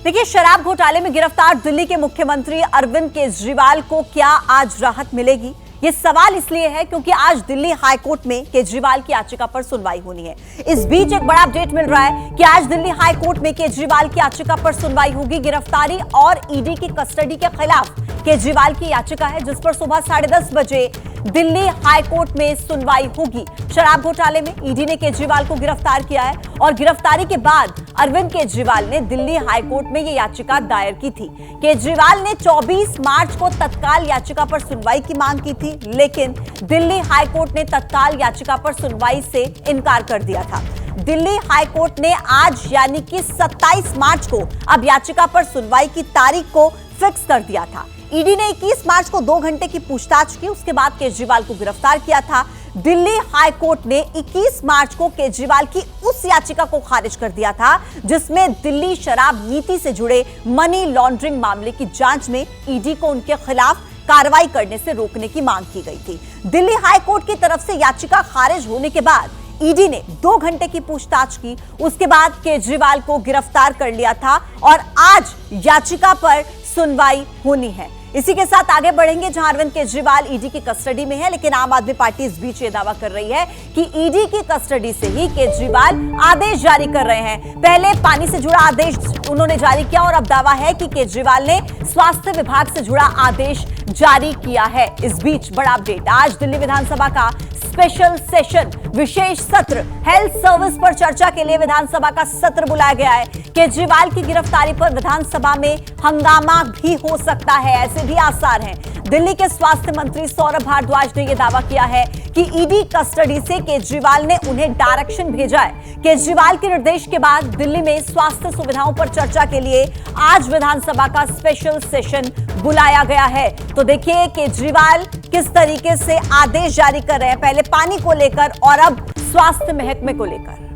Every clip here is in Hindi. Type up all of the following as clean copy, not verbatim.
देखिए, शराब घोटाले में गिरफ्तार दिल्ली के मुख्यमंत्री अरविंद केजरीवाल को क्या आज राहत मिलेगी? ये सवाल इसलिए है क्योंकि आज दिल्ली हाईकोर्ट में केजरीवाल की याचिका पर सुनवाई होनी है। इस बीच एक बड़ा अपडेट मिल रहा है कि आज दिल्ली हाईकोर्ट में केजरीवाल की याचिका पर सुनवाई होगी। गिरफ्तारी और ईडी की कस्टडी के खिलाफ केजरीवाल की याचिका है, जिस पर सुबह 10:30 बजे दिल्ली हाईकोर्ट में सुनवाई होगी। शराब घोटाले में ईडी ने केजरीवाल को गिरफ्तार किया है और गिरफ्तारी के बाद अरविंद केजरीवाल ने दिल्ली हाईकोर्ट में यह याचिका दायर की थी। केजरीवाल ने 24 मार्च को तत्काल याचिका पर सुनवाई की मांग की थी, लेकिन दिल्ली हाईकोर्ट ने तत्काल याचिका पर सुनवाई से इनकार कर दिया था। दिल्ली हाईकोर्ट ने आज यानी कि 27 मार्च को अब याचिका पर सुनवाई की तारीख को फिक्स कर दिया था। ईडी ने 21 मार्च को 2 घंटे की पूछताछ की, उसके बाद केजरीवाल को गिरफ्तार किया था। दिल्ली हाईकोर्ट ने 21 मार्च को केजरीवाल की उस याचिका को खारिज कर दिया था जिसमें दिल्ली शराब नीति से जुड़े मनी लॉन्ड्रिंग मामले की जांच में ईडी को उनके खिलाफ कार्रवाई करने से रोकने की मांग की गई थी। दिल्ली हाईकोर्ट की तरफ से याचिका खारिज होने के बाद ईडी ने 2 घंटे की पूछताछ की, उसके बाद केजरीवाल को गिरफ्तार कर लिया था और आज याचिका पर सुनवाई होनी है। इसी के साथ आगे बढ़ेंगे, जहां अरविंद केजरीवाल ईडी की कस्टडी में है, लेकिन आम आदमी पार्टी इस बीच ये दावा कर रही है कि ईडी की कस्टडी से ही केजरीवाल आदेश जारी कर रहे हैं। पहले पानी से जुड़ा आदेश उन्होंने जारी किया और अब दावा है कि केजरीवाल ने स्वास्थ्य विभाग से जुड़ा आदेश जारी किया है। इस बीच बड़ा अपडेट, आज दिल्ली विधानसभा का स्पेशल सेशन, विशेष सत्र, हेल्थ सर्विस पर चर्चा के लिए विधानसभा का सत्र बुलाया गया है। केजरीवाल की गिरफ्तारी पर विधानसभा में हंगामा भी हो सकता है, ऐसे भी आसार हैं। दिल्ली के स्वास्थ्य मंत्री सौरभ भारद्वाज ने यह दावा किया है कि ईडी कस्टडी से केजरीवाल ने उन्हें डायरेक्शन भेजा है। केजरीवाल के निर्देश के बाद दिल्ली में स्वास्थ्य सुविधाओं पर चर्चा के लिए आज विधानसभा का स्पेशल सेशन बुलाया गया है। तो देखिए केजरीवाल किस तरीके से आदेश जारी कर रहे हैं, पहले पानी को लेकर और अब स्वास्थ्य महकमे को लेकर।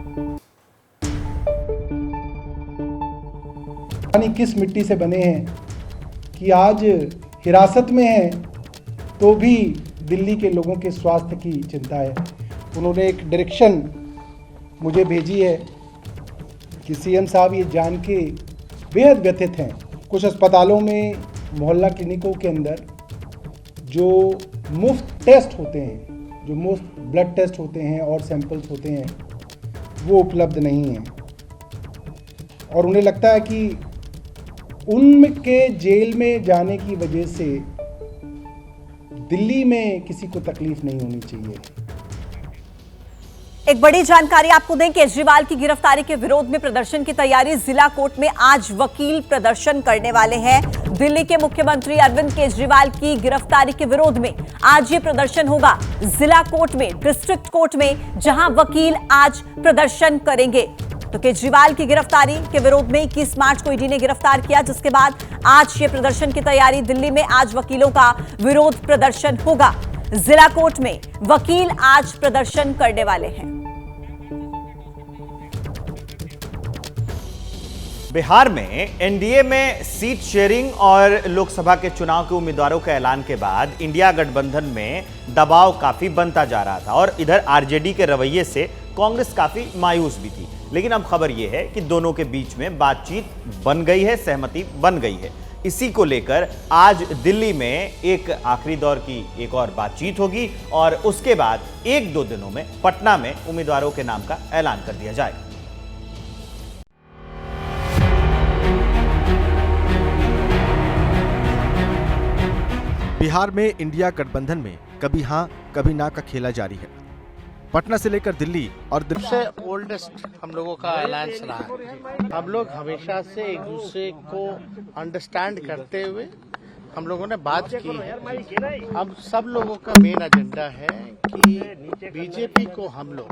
पानी किस मिट्टी से बने हैं कि आज हिरासत में है तो भी दिल्ली के लोगों के स्वास्थ्य की चिंता है। उन्होंने एक डायरेक्शन मुझे भेजी है कि सीएम साहब ये जान के बेहद व्यथित हैं। कुछ अस्पतालों में, मोहल्ला क्लिनिकों के अंदर जो मुफ्त टेस्ट होते हैं, जो मुफ्त ब्लड टेस्ट होते हैं और सैंपल्स होते हैं, वो उपलब्ध नहीं हैं और उन्हें लगता है कि उनके जेल में जाने की वजह से दिल्ली में किसी को तकलीफ नहीं होनी चाहिए। एक बड़ी जानकारी आपको दें, केजरीवाल की गिरफ्तारी के विरोध में प्रदर्शन की तैयारी, जिला कोर्ट में आज वकील प्रदर्शन करने वाले हैं। दिल्ली के मुख्यमंत्री अरविंद केजरीवाल की गिरफ्तारी के विरोध में आज ये प्रदर्शन होगा जिला कोर्ट में, डिस्ट्रिक्ट कोर्ट में, जहां वकील आज प्रदर्शन करेंगे। तो केजरीवाल की गिरफ्तारी के विरोध में 21 मार्च को ईडी ने गिरफ्तार किया, जिसके बाद आज ये प्रदर्शन की तैयारी। दिल्ली में आज वकीलों का विरोध प्रदर्शन होगा। जिला कोर्ट में वकील आज प्रदर्शन करने वाले हैं। बिहार में एनडीए में सीट शेयरिंग और लोकसभा के चुनाव के उम्मीदवारों के ऐलान के बाद इंडिया गठबंधन में दबाव काफी बनता जा रहा था और इधर आरजेडी के रवैये से कांग्रेस काफी मायूस भी थी। लेकिन अब खबर यह है कि दोनों के बीच में बातचीत बन गई है, सहमति बन गई है। इसी को लेकर आज दिल्ली में एक आखिरी दौर की एक और बातचीत होगी और उसके बाद 1-2 दिनों में पटना में उम्मीदवारों के नाम का ऐलान कर दिया जाएगा। बिहार में इंडिया गठबंधन में कभी हां कभी ना का खेला जारी है। पटना से लेकर दिल्ली और सबसे ओल्डेस्ट हम लोगों का अलायंस रहा है। हम लोग हमेशा से एक दूसरे को अंडरस्टैंड करते हुए हम लोगों ने बात की है। अब सब लोगों का मेन एजेंडा है कि बीजेपी को हम लोग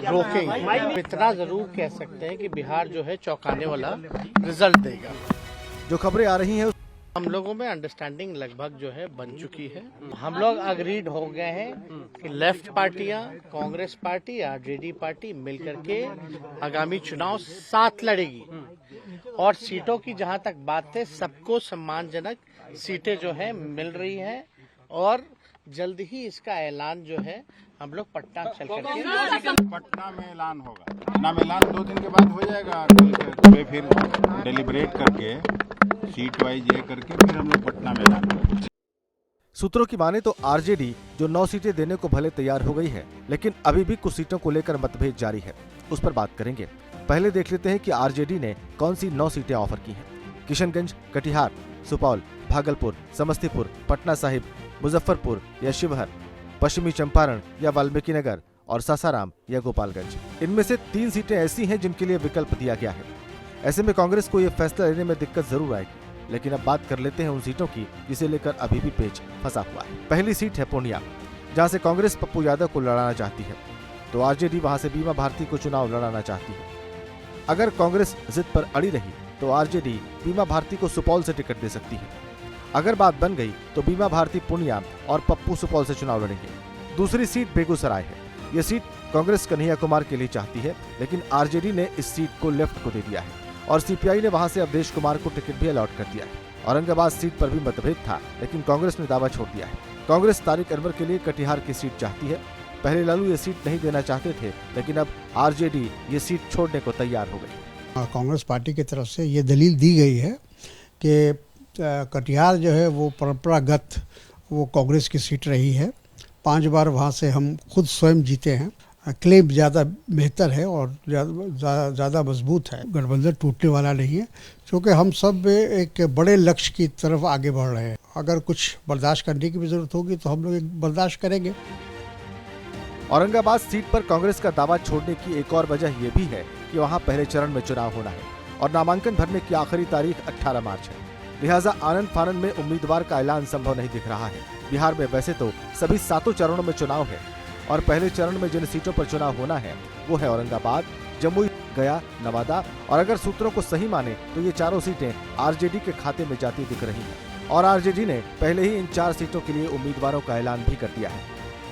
रोकेंगे। इतना जरूर कह सकते हैं कि बिहार जो है चौंकाने वाला रिजल्ट देगा। जो खबरें आ रही हैं हम लोगों में अंडरस्टैंडिंग लगभग जो है बन चुकी है। हम लोग अग्रीड हो गए हैं कि लेफ्ट पार्टियां, कांग्रेस पार्टी, आरजेडी पार्टी मिलकर के आगामी चुनाव साथ लड़ेगी और सीटों की जहां तक बात है, सबको सम्मानजनक सीटें जो है मिल रही हैं और जल्द ही इसका ऐलान जो है हम लोग पटना चल करके पटना में ऐलान होगा। पटना में ऐलान 2 दिन के बाद हो जाएगा। कल के फिर डेलिब्रेट करके सीट वाइज ये करके फिर हम लोग पटना में ऐलान होगा। सूत्रों की माने तो आरजेडी जो 9 सीटें देने को भले तैयार हो गई है, लेकिन अभी भी कुछ सीटों को लेकर मतभेद जारी है। उस पर बात करेंगे। पहले देख लेते हैं कि आरजेडी ने कौन सी 9 सीटें ऑफर की हैं। किशनगंज, कटिहार, सुपौल, भागलपुर, समस्तीपुर, पटना साहिब, मुजफ्फरपुर या शिवहर, पश्चिमी चंपारण या वाल्मीकि नगर और सासाराम या गोपालगंज। इनमें से 3 सीटें ऐसी हैं जिनके लिए विकल्प दिया गया है। ऐसे में कांग्रेस को यह फैसला लेने में दिक्कत जरूर आएगी, लेकिन अब बात कर लेते हैं उन सीटों की जिसे लेकर अभी भी पेच फंसा हुआ है। पहली सीट है पूर्णिया, जहां से कांग्रेस पप्पू यादव को लड़ाना चाहती है, तो आरजेडी वहां से बीमा भारती को चुनाव लड़ाना चाहती है। अगर कांग्रेस जिद पर अड़ी रही तो आरजेडी बीमा भारती को सुपौल से टिकट दे सकती है। अगर बात बन गई तो बीमा भारती पूर्णिया और पप्पू सुपौल से चुनाव लड़ेंगे। दूसरी सीट बेगूसराय है। यह सीट कांग्रेस कन्हैया कुमार के लिए चाहती है, लेकिन आरजेडी ने इस सीट को लेफ्ट को दे दिया है और सीपीआई ने वहां से अवधेश कुमार को टिकट भी अलॉट कर दिया है। औरंगाबाद सीट पर भी मतभेद था, लेकिन कांग्रेस ने दावा छोड़ दिया है। कांग्रेस तारिक अनवर के लिए कटिहार की सीट चाहती है। पहले लालू ये सीट नहीं देना चाहते थे, लेकिन अब आरजेडी ये सीट छोड़ने को तैयार हो गई। कांग्रेस पार्टी की तरफ से ये दलील दी गई है कि कटिहार जो है वो परंपरागत वो कांग्रेस की सीट रही है। 5 बार वहाँ से हम खुद स्वयं जीते हैं। क्लेम ज़्यादा बेहतर है और ज़्यादा मजबूत है। गठबंधन टूटने वाला नहीं है, क्योंकि हम सब एक बड़े लक्ष्य की तरफ आगे बढ़ रहे हैं। अगर कुछ बर्दाश्त करने की भी जरूरत होगी तो हम लोग बर्दाश्त करेंगे। औरंगाबाद सीट पर कांग्रेस का दावा छोड़ने की एक और वजह यह भी है कि वहां पहले चरण में चुनाव होना है और नामांकन भरने की आखिरी तारीख 18 मार्च है। लिहाजा आनंद फानंद में उम्मीदवार का ऐलान संभव नहीं दिख रहा है। बिहार में वैसे तो सभी 7 चरणों में चुनाव है और पहले चरण में जिन सीटों पर चुनाव होना है वो है औरंगाबाद, जमुई, गया, नवादा, और अगर सूत्रों को सही माने तो ये चारों सीटें आरजेडी के खाते में जाती दिख रही हैं और आरजेडी ने पहले ही इन 4 सीटों के लिए उम्मीदवारों का ऐलान भी कर दिया है।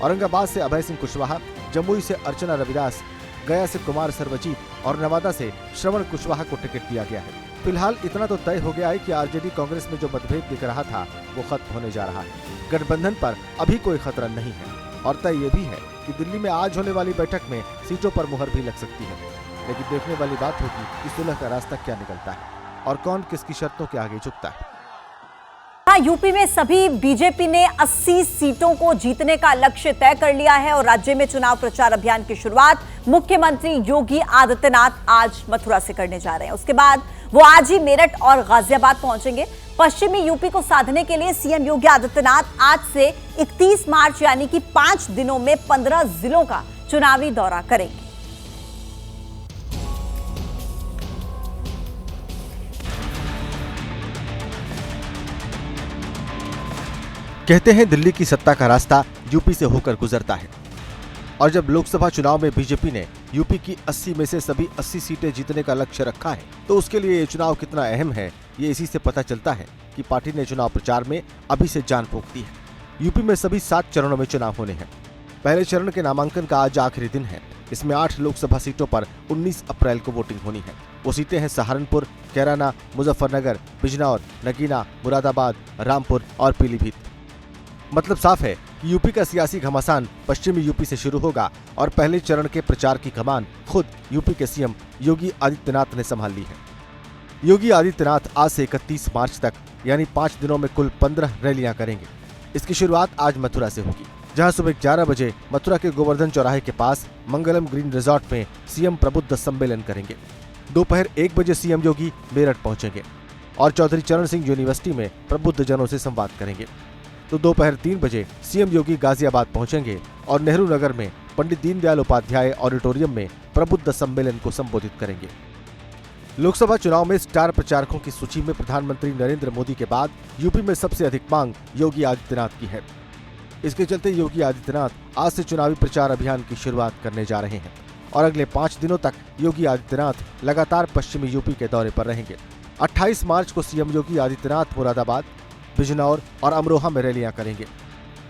औरंगाबाद से अभय सिंह कुशवाहा, जमुई से अर्चना रविदास, गया से कुमार सर्वजीत और नवादा से श्रवण कुशवाहा को टिकट दिया गया है। फिलहाल इतना तो तय हो गया है कि आरजेडी कांग्रेस में जो मतभेद दिख रहा था वो खत्म होने जा रहा है। गठबंधन पर अभी कोई खतरा नहीं है और तय ये भी है कि दिल्ली में आज होने वाली बैठक में सीटों पर मुहर भी लग सकती है। लेकिन देखने वाली बात होगी कि सुलह का रास्ता क्या निकलता है और कौन किसकी शर्तों के आगे झुकता है। यूपी में सभी बीजेपी ने 80 सीटों को जीतने का लक्ष्य तय कर लिया है और राज्य में चुनाव प्रचार अभियान की शुरुआत मुख्यमंत्री योगी आदित्यनाथ आज मथुरा से करने जा रहे हैं। उसके बाद वो आज ही मेरठ और गाजियाबाद पहुंचेंगे। पश्चिमी यूपी को साधने के लिए सीएम योगी आदित्यनाथ आज से 31 मार्च यानी कि 5 दिनों में 15 जिलों का चुनावी दौरा करेंगे। कहते हैं दिल्ली की सत्ता का रास्ता यूपी से होकर गुजरता है और जब लोकसभा चुनाव में बीजेपी ने यूपी की 80 में से सभी 80 सीटें जीतने का लक्ष्य रखा है तो उसके लिए ये चुनाव कितना अहम है ये इसी से पता चलता है कि पार्टी ने चुनाव प्रचार में अभी से जान फूंक दी है। यूपी में सभी 7 चरणों में चुनाव होने हैं। पहले चरण के नामांकन का आज आखिरी दिन है। इसमें 8 लोकसभा सीटों पर 19 अप्रैल को वोटिंग होनी है। वो सीटें हैं सहारनपुर, कैराना, मुजफ्फरनगर, बिजनौर, नगीना, मुरादाबाद, रामपुर और पीलीभीत। मतलब साफ है कि यूपी का सियासी घमासान पश्चिमी यूपी से शुरू होगा और पहले चरण के प्रचार की कमान खुद यूपी के सीएम योगी आदित्यनाथ ने संभाल ली है। योगी आदित्यनाथ आज से 31 मार्च तक यानी 5 दिनों में कुल 15 रैलियां करेंगे। इसकी शुरुआत आज मथुरा से होगी, जहां सुबह 11 बजे मथुरा के गोवर्धन चौराहे के पास मंगलम ग्रीन रिजॉर्ट में सीएम प्रबुद्ध सम्मेलन करेंगे। दोपहर 1 बजे सीएम योगी मेरठ पहुंचेंगे और चौधरी चरण सिंह यूनिवर्सिटी में प्रबुद्ध जनों से संवाद करेंगे। तो दोपहर 3 बजे सीएम योगी गाजियाबाद पहुंचेंगे और नेहरू नगर में पंडित दीनदयाल उपाध्याय ऑडिटोरियम में प्रबुद्ध सम्मेलन को संबोधित करेंगे। लोकसभा चुनाव में स्टार प्रचारकों की सूची में प्रधानमंत्री नरेंद्र मोदी के बाद यूपी में सबसे अधिक मांग योगी आदित्यनाथ की है। इसके चलते योगी आदित्यनाथ आज से चुनावी प्रचार अभियान की शुरुआत करने जा रहे हैं और अगले 5 दिनों तक योगी आदित्यनाथ लगातार पश्चिमी यूपी के दौरे पर रहेंगे। 28 मार्च को सीएम योगी आदित्यनाथ मुरादाबाद, बिजनौर और अमरोहा में रैलियां करेंगे।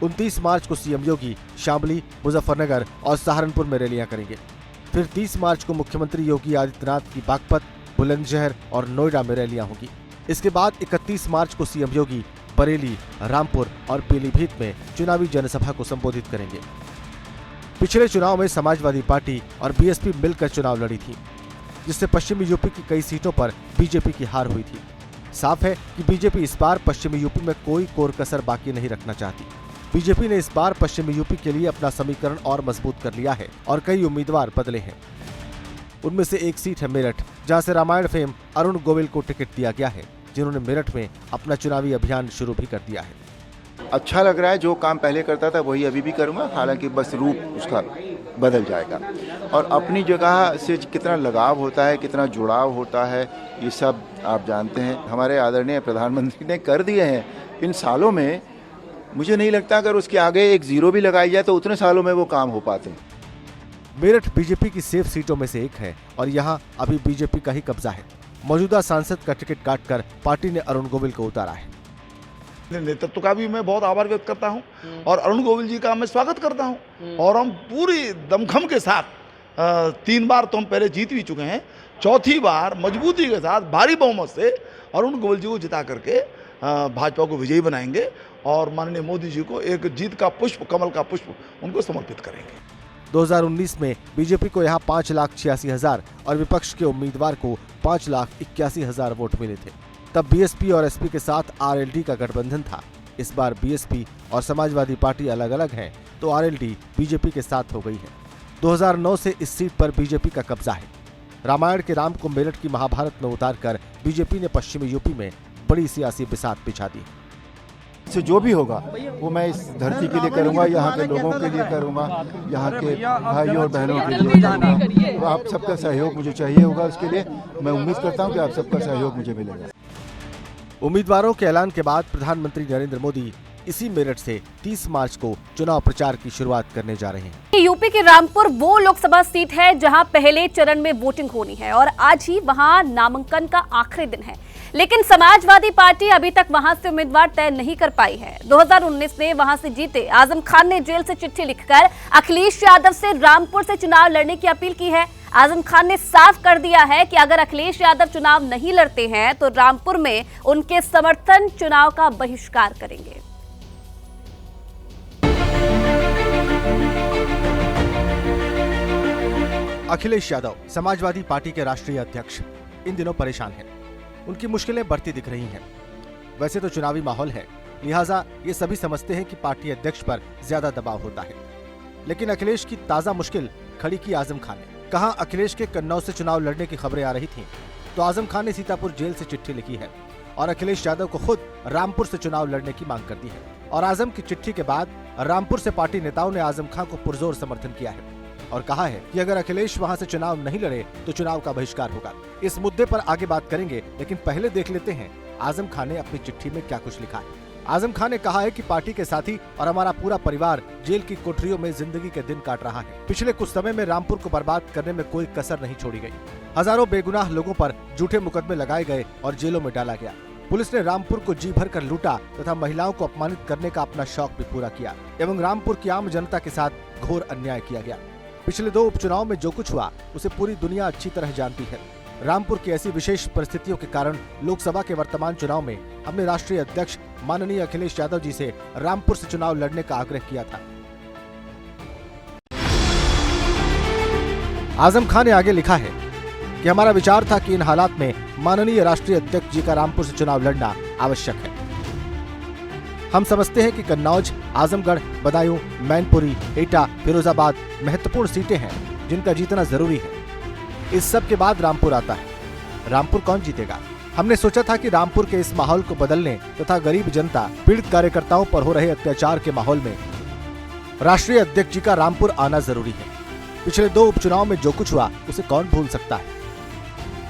29 मार्च को सीएम योगी शामली, मुजफ्फरनगर और सहारनपुर में रैलियां करेंगे। फिर 30 मार्च को मुख्यमंत्री योगी आदित्यनाथ की बागपत, बुलंदशहर और नोएडा में रैलियां होगी। इसके बाद 31 मार्च को सीएम योगी बरेली, रामपुर और पीलीभीत में चुनावी जनसभा को संबोधित करेंगे। पिछले चुनाव में समाजवादी पार्टी और बीएसपी मिलकर चुनाव लड़ी थी, जिससे पश्चिमी यूपी की कई सीटों पर बीजेपी की हार हुई थी। साफ है कि बीजेपी इस बार पश्चिमी यूपी में कोई कोर कसर बाकी नहीं रखना चाहती। बीजेपी ने इस बार पश्चिमी यूपी के लिए अपना समीकरण और मजबूत कर लिया है और कई उम्मीदवार बदले हैं। उनमें से एक सीट है मेरठ, जहां से रामायण फेम अरुण गोविल को टिकट दिया गया है, जिन्होंने मेरठ में अपना चुनावी अभियान शुरू भी कर दिया है। अच्छा लग रहा है, जो काम पहले करता था वही अभी भी करूंगा, हालांकि बस रूप उसका बदल जाएगा। और अपनी जगह से कितना लगाव होता है, कितना जुड़ाव होता है, ये सब आप जानते हैं। हमारे आदरणीय प्रधानमंत्री ने कर दिए हैं इन सालों में। मुझे नहीं लगता अगर उसके आगे एक जीरो भी लगाई जाए तो उतने सालों में वो काम हो पाते हैं। मेरठ बीजेपी की सेफ सीटों में से एक है और यहाँ अभी बीजेपी का ही कब्जा है। मौजूदा सांसद का टिकट काटकर पार्टी ने अरुण गोविल को उतारा है। नेतृत्व का भी मैं बहुत आभार व्यक्त करता हूं और अरुण गोविल जी का मैं स्वागत करता हूं। और हम पूरी दमखम के साथ 3 बार तो हम पहले जीत भी चुके हैं, चौथी बार मजबूती के साथ भारी बहुमत से अरुण गोविल जी को जिता करके भाजपा को विजयी बनाएंगे और माननीय मोदी जी को एक जीत का पुष्प, कमल का पुष्प उनको समर्पित करेंगे। 2019 में बीजेपी को यहाँ 5,86,000 और विपक्ष के उम्मीदवार को 5,81,000 वोट मिले थे। तब बीएसपी और एसपी के साथ आरएलडी का गठबंधन था। इस बार बीएसपी और समाजवादी पार्टी अलग अलग हैं, तो आरएलडी बीजेपी के साथ हो गई है। 2009 से इस सीट पर बीजेपी का कब्जा है। रामायण के राम को मेरठ की महाभारत में उतारकर बीजेपी ने पश्चिमी यूपी में बड़ी सियासी बिसात बिछा दी। से जो भी होगा वो मैं इस धरती के लिए करूंगा, यहाँ के लोगों के लिए करूंगा, यहाँ के भाइयों और बहनों के लिए करूंगा। तो आप सबका सहयोग मुझे चाहिए होगा, उसके लिए मैं उम्मीद करता हूँ कि आप सबका सहयोग मुझे मिलेगा। उम्मीदवारों के ऐलान के बाद प्रधानमंत्री नरेंद्र मोदी इसी मेरठ से 30 मार्च को चुनाव प्रचार की शुरुआत करने जा रहे हैं। यूपी के रामपुर वो लोकसभा सीट है जहां पहले चरण में वोटिंग होनी है और आज ही वहां नामांकन का आखिरी दिन है, लेकिन समाजवादी पार्टी अभी तक वहां से उम्मीदवार तय नहीं कर पाई है। 2019 में वहां से जीते आजम खान ने जेल से चिट्ठी लिखकर अखिलेश यादव से रामपुर से चुनाव लड़ने की अपील की है। आजम खान ने साफ कर दिया है कि अगर अखिलेश यादव चुनाव नहीं लड़ते हैं तो रामपुर में उनके समर्थन चुनाव का बहिष्कार करेंगे। अखिलेश यादव समाजवादी पार्टी के राष्ट्रीय अध्यक्ष इन दिनों परेशान हैं। उनकी मुश्किलें बढ़ती दिख रही हैं। वैसे तो चुनावी माहौल है, लिहाजा ये सभी समझते हैं कि पार्टी अध्यक्ष पर ज्यादा दबाव होता है, लेकिन अखिलेश की ताजा मुश्किल खड़ी की आजम खान ने। कहा अखिलेश के कन्नौज से चुनाव लड़ने की खबरें आ रही थीं, तो आजम खान ने सीतापुर जेल से चिट्ठी लिखी है और अखिलेश यादव को खुद रामपुर से चुनाव लड़ने की मांग कर दी है। और आजम की चिट्ठी के बाद रामपुर से पार्टी नेताओं ने आजम खान को पुरजोर समर्थन किया है और कहा है कि अगर अखिलेश वहां से चुनाव नहीं लड़े तो चुनाव का बहिष्कार होगा। इस मुद्दे पर आगे बात करेंगे, लेकिन पहले देख लेते हैं आजम खान ने अपनी चिट्ठी में क्या कुछ लिखा है। आजम खान ने कहा है कि पार्टी के साथी और हमारा पूरा परिवार जेल की कोठरियों में जिंदगी के दिन काट रहा है। पिछले कुछ समय में रामपुर को बर्बाद करने में कोई कसर नहीं छोड़ी गई। हजारों बेगुनाह लोगों पर झूठे मुकदमे लगाए गए और जेलों में डाला गया। पुलिस ने रामपुर को जी भर कर लूटा तथा महिलाओं को अपमानित करने का अपना शौक भी पूरा किया एवं रामपुर की आम जनता के साथ घोर अन्याय किया गया। पिछले 2 उपचुनाव में जो कुछ हुआ उसे पूरी दुनिया अच्छी तरह जानती है। रामपुर की ऐसी विशेष परिस्थितियों के कारण लोकसभा के वर्तमान चुनाव में हमने राष्ट्रीय अध्यक्ष माननीय अखिलेश यादव जी से रामपुर से चुनाव लड़ने का आग्रह किया था। आजम खान ने आगे लिखा है कि हमारा विचार था कि इन हालात में माननीय राष्ट्रीय अध्यक्ष जी का रामपुर से चुनाव लड़ना आवश्यक है। हम समझते हैं कि कन्नौज, आजमगढ़, बदायूं, मैनपुरी, एटा, फिरोजाबाद महत्वपूर्ण सीटें हैं जिनका जीतना जरूरी है। इस सब के बाद रामपुर आता है। रामपुर कौन जीतेगा? हमने सोचा था कि रामपुर के इस माहौल को बदलने तथा गरीब जनता, पीड़ित कार्यकर्ताओं पर हो रहे अत्याचार के माहौल में राष्ट्रीय अध्यक्ष जी का रामपुर आना जरूरी है। पिछले 2 उपचुनाव में जो कुछ हुआ उसे कौन भूल सकता है।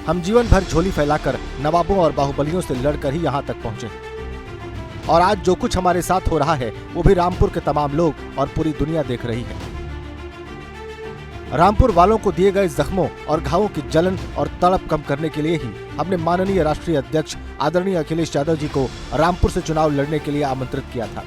हम जीवन भर झोली फैलाकर नवाबों और बाहुबलियों से लड़कर ही यहाँ तक पहुँचे और आज जो कुछ हमारे साथ हो रहा है वो भी रामपुर के तमाम लोग और पूरी दुनिया देख रही है। रामपुर वालों को दिए गए जख्मों और घावों की जलन और तड़प कम करने के लिए ही हमने माननीय राष्ट्रीय अध्यक्ष आदरणीय अखिलेश यादव जी को रामपुर से चुनाव लड़ने के लिए आमंत्रित किया था।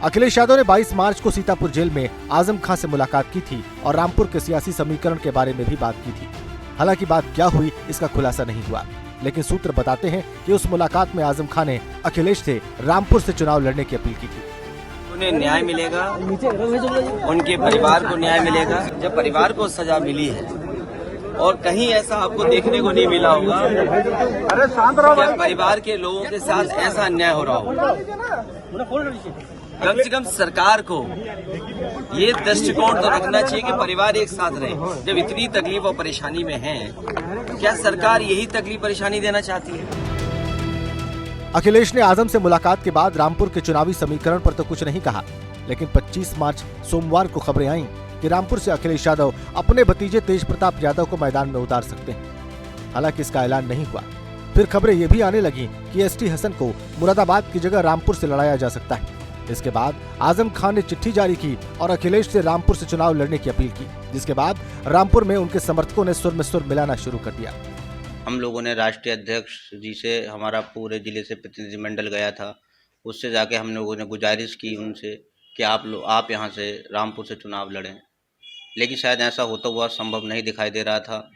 अखिलेश यादव ने 22 मार्च को सीतापुर जेल में आजम खान से मुलाकात की थी और रामपुर के सियासी समीकरण के बारे में भी बात की थी। हालांकि बात क्या हुई इसका खुलासा नहीं हुआ, लेकिन सूत्र बताते हैं कि उस मुलाकात में आजम खान ने अखिलेश से रामपुर से चुनाव लड़ने की अपील की थी। उन्हें न्याय मिलेगा, उनके परिवार को न्याय मिलेगा। जब परिवार को सजा मिली है और कहीं ऐसा आपको देखने को नहीं मिला होगा कि परिवार के लोगों के साथ ऐसा अन्याय हो रहा होगा। कम से कम सरकार को ये दृष्टिकोण तो रखना चाहिए कि परिवार एक साथ रहे। जब इतनी तकलीफ और परेशानी में है, क्या सरकार यही तकलीफ परेशानी देना चाहती है? अखिलेश ने आजम से मुलाकात के बाद रामपुर के चुनावी समीकरण पर तो कुछ नहीं कहा, लेकिन 25 मार्च सोमवार को खबरें आईं कि रामपुर से अखिलेश यादव अपने भतीजे तेज प्रताप यादव को मैदान में उतार सकते हैं। हालांकि इसका ऐलान नहीं हुआ। फिर खबरें ये भी आने लगी कि एसटी हसन को मुरादाबाद की जगह रामपुर से लड़ाया जा सकता है। इसके बाद आजम खान ने चिट्ठी जारी की और अखिलेश से रामपुर से चुनाव लड़ने की अपील की, जिसके बाद रामपुर में उनके समर्थकों ने सुर में सुर मिलाना शुरू कर दिया। हम लोगों ने राष्ट्रीय अध्यक्ष जी से, हमारा पूरे जिले से प्रतिनिधिमंडल गया था, उससे जाके हम लोगों ने गुजारिश की उनसे कि आप यहाँ से रामपुर से चुनाव लड़ें, लेकिन शायद ऐसा होता हुआ संभव नहीं दिखाई दे रहा था।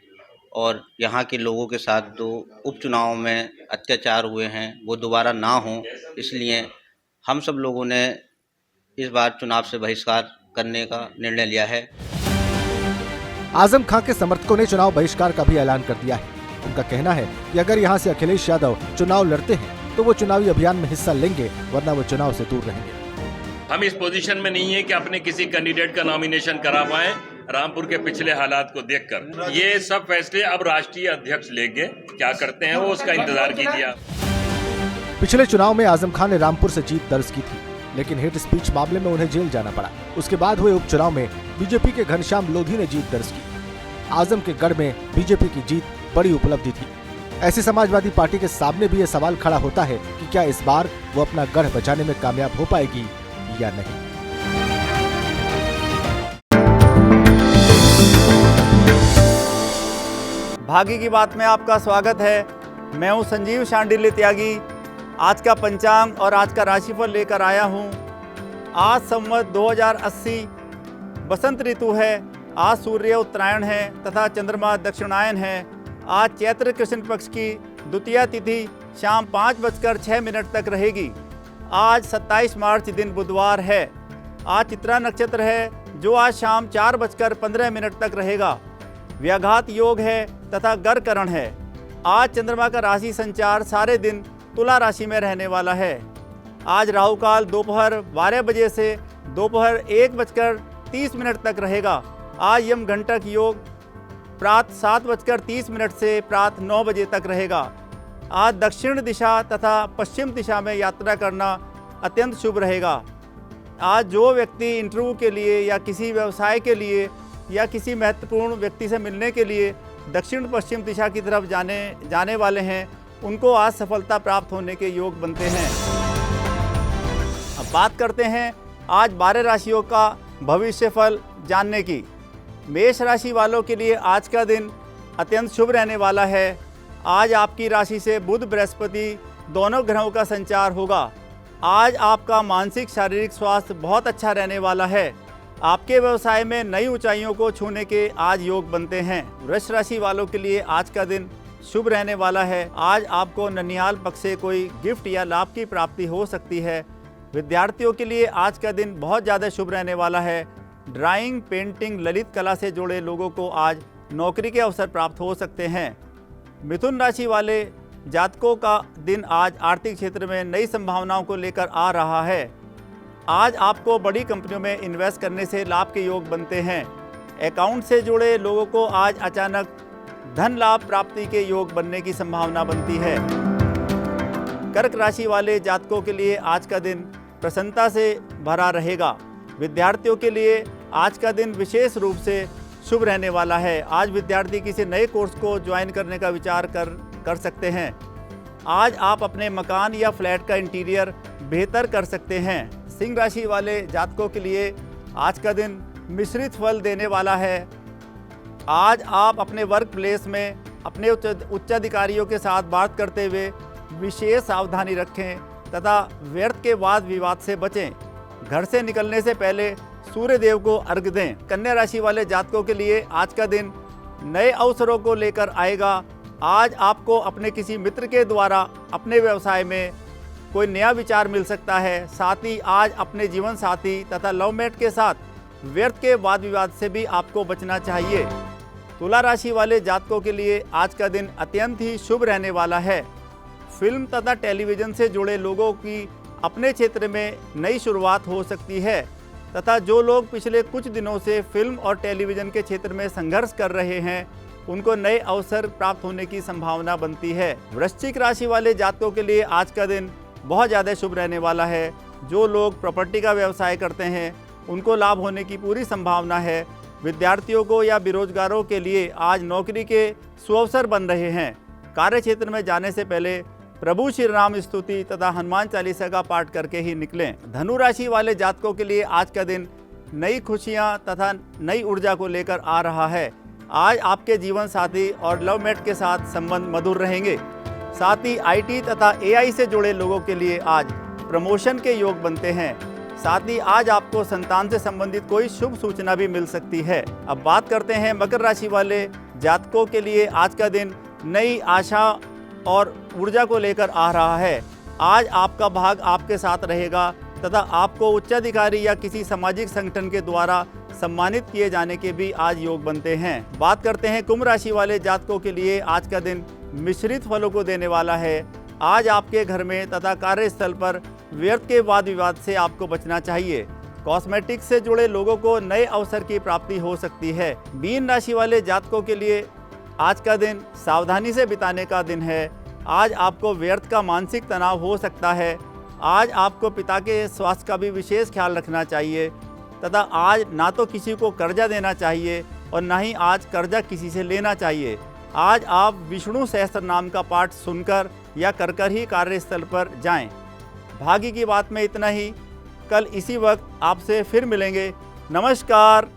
और यहाँ के लोगों के साथ जो उपचुनाव में अत्याचार हुए हैं वो दोबारा ना हो, इसलिए हम सब लोगों ने इस बार चुनाव से बहिष्कार करने का निर्णय लिया है। आजम खान के समर्थकों ने चुनाव बहिष्कार का भी ऐलान कर दिया है। उनका कहना है कि अगर यहां से अखिलेश यादव चुनाव लड़ते हैं तो वो चुनावी अभियान में हिस्सा लेंगे, वरना वो चुनाव से दूर रहेंगे। हम इस पोजीशन में नहीं है कि अपने किसी कैंडिडेट का नॉमिनेशन करा पाए। रामपुर के पिछले हालात को देखकर ये सब फैसले अब राष्ट्रीय अध्यक्ष लेंगे। क्या करते हैं वो, उसका इंतजार कीजिए। पिछले चुनाव में आजम खान ने रामपुर से जीत दर्ज की थी, लेकिन हेट स्पीच मामले में उन्हें जेल जाना पड़ा। उसके बाद हुए उपचुनाव में बीजेपी के घनश्याम लोधी ने जीत दर्ज की। आजम के गढ़ में बीजेपी की जीत बड़ी उपलब्धि थी। ऐसे समाजवादी पार्टी के सामने भी ये सवाल खड़ा होता है कि क्या इस बार वो अपना गढ़ बचाने में कामयाब हो पाएगी या नहीं। भाग्य की बात में आपका स्वागत है। मैं हूं संजीव शांडिल्य त्यागी। आज का पंचांग और आज का राशिफल लेकर आया हूं। आज संवत 2080 बसंत ऋतु है। आज सूर्य उत्तरायण है तथा चंद्रमा दक्षिणायन है। आज चैत्र कृष्ण पक्ष की द्वितीया तिथि शाम 5:06 तक रहेगी। आज 27 मार्च दिन बुधवार है। आज चित्रा नक्षत्र है जो आज शाम 4:15 तक रहेगा। व्याघात योग है तथा गर्करण है। आज चंद्रमा का राशि संचार सारे दिन तुला राशि में रहने वाला है। आज राहु काल दोपहर 12 बजे से दोपहर 1:30 तक रहेगा। आज यम घंटक योग प्रातः 7:30 से प्रातः 9 बजे तक रहेगा। आज दक्षिण दिशा तथा पश्चिम दिशा में यात्रा करना अत्यंत शुभ रहेगा। आज जो व्यक्ति इंटरव्यू के लिए या किसी व्यवसाय के लिए या किसी महत्वपूर्ण व्यक्ति से मिलने के लिए दक्षिण पश्चिम दिशा की तरफ जाने वाले हैं, उनको आज सफलता प्राप्त होने के योग बनते हैं। अब बात करते हैं आज 12 राशियों का भविष्य फल जानने की। मेष राशि वालों के लिए आज का दिन अत्यंत शुभ रहने वाला है। आज आपकी राशि से बुध बृहस्पति दोनों ग्रहों का संचार होगा। आज आपका मानसिक शारीरिक स्वास्थ्य बहुत अच्छा रहने वाला है। आपके व्यवसाय में नई ऊंचाइयों को छूने के आज योग बनते हैं। वृष राशि वालों के लिए आज का दिन शुभ रहने वाला है। आज आपको ननिहाल पक्ष से कोई गिफ्ट या लाभ की प्राप्ति हो सकती है। विद्यार्थियों के लिए आज का दिन बहुत ज़्यादा शुभ रहने वाला है। ड्राइंग, पेंटिंग, ललित कला से जुड़े लोगों को आज नौकरी के अवसर प्राप्त हो सकते हैं। मिथुन राशि वाले जातकों का दिन आज आर्थिक क्षेत्र में नई संभावनाओं को लेकर आ रहा है। आज आपको बड़ी कंपनियों में इन्वेस्ट करने से लाभ के योग बनते हैं। अकाउंट से जुड़े लोगों को आज अचानक धन लाभ प्राप्ति के योग बनने की संभावना बनती है। कर्क राशि वाले जातकों के लिए आज का दिन प्रसन्नता से भरा रहेगा। विद्यार्थियों के लिए आज का दिन विशेष रूप से शुभ रहने वाला है। आज विद्यार्थी किसी नए कोर्स को ज्वाइन करने का विचार कर सकते हैं। आज आप अपने मकान या फ्लैट का इंटीरियर बेहतर कर सकते हैं। सिंह राशि वाले जातकों के लिए आज का दिन मिश्रित फल देने वाला है। आज आप अपने वर्क प्लेस में अपने उच्चाधिकारियों के साथ बात करते हुए विशेष सावधानी रखें तथा व्यर्थ के वाद विवाद से बचें। घर से निकलने से पहले सूर्य देव को अर्घ्य दें। कन्या राशि वाले जातकों के लिए आज का दिन नए अवसरों को लेकर आएगा। आज आपको अपने किसी मित्र के द्वारा अपने व्यवसाय में कोई नया विचार मिल सकता है। साथ ही आज अपने जीवन साथी तथा लवमेट के साथ व्यर्थ के वाद विवाद से भी आपको बचना चाहिए। तुला राशि वाले जातकों के लिए आज का दिन अत्यंत ही शुभ रहने वाला है। फिल्म तथा टेलीविज़न से जुड़े लोगों की अपने क्षेत्र में नई शुरुआत हो सकती है तथा जो लोग पिछले कुछ दिनों से फिल्म और टेलीविज़न के क्षेत्र में संघर्ष कर रहे हैं उनको नए अवसर प्राप्त होने की संभावना बनती है। वृश्चिक राशि वाले जातकों के लिए आज का दिन बहुत ज़्यादा शुभ रहने वाला है। जो लोग प्रॉपर्टी का व्यवसाय करते हैं उनको लाभ होने की पूरी संभावना है। विद्यार्थियों को या बेरोजगारों के लिए आज नौकरी के सुअवसर बन रहे हैं। कार्य क्षेत्र में जाने से पहले प्रभु श्री राम स्तुति तथा हनुमान चालीसा का पाठ करके ही निकलें। धनु राशि वाले जातकों के लिए आज का दिन नई खुशियां तथा नई ऊर्जा को लेकर आ रहा है। आज आपके जीवन साथी और लवमेट के साथ संबंध मधुर रहेंगे। साथ ही IT तथा AI से जुड़े लोगों के लिए आज प्रमोशन के योग बनते हैं। साथ ही आज आपको संतान से संबंधित कोई शुभ सूचना भी मिल सकती है। अब बात करते हैं मकर राशि वाले जातकों के लिए आज का दिन नई आशा और ऊर्जा को लेकर आ रहा है। आज आपका भाग आपके साथ रहेगा तथा आपको उच्चाधिकारी या किसी सामाजिक संगठन के द्वारा सम्मानित किए जाने के भी आज योग बनते हैं। बात करते हैं कुंभ राशि वाले जातकों के लिए आज का दिन मिश्रित फलों को देने वाला है। आज आपके घर में तथा कार्यस्थल पर व्यर्थ के वाद विवाद से आपको बचना चाहिए। कॉस्मेटिक्स से जुड़े लोगों को नए अवसर की प्राप्ति हो सकती है। मीन राशि वाले जातकों के लिए आज का दिन सावधानी से बिताने का दिन है। आज आपको व्यर्थ का मानसिक तनाव हो सकता है। आज आपको पिता के स्वास्थ्य का भी विशेष ख्याल रखना चाहिए तथा आज ना तो किसी को कर्जा देना चाहिए और ना ही आज कर्जा किसी से लेना चाहिए। आज आप विष्णु सहस्त्र नाम का पाठ सुनकर या कर ही कार्यस्थल पर जाएं। भाग्य की बात में इतना ही। कल इसी वक्त आपसे फिर मिलेंगे। नमस्कार।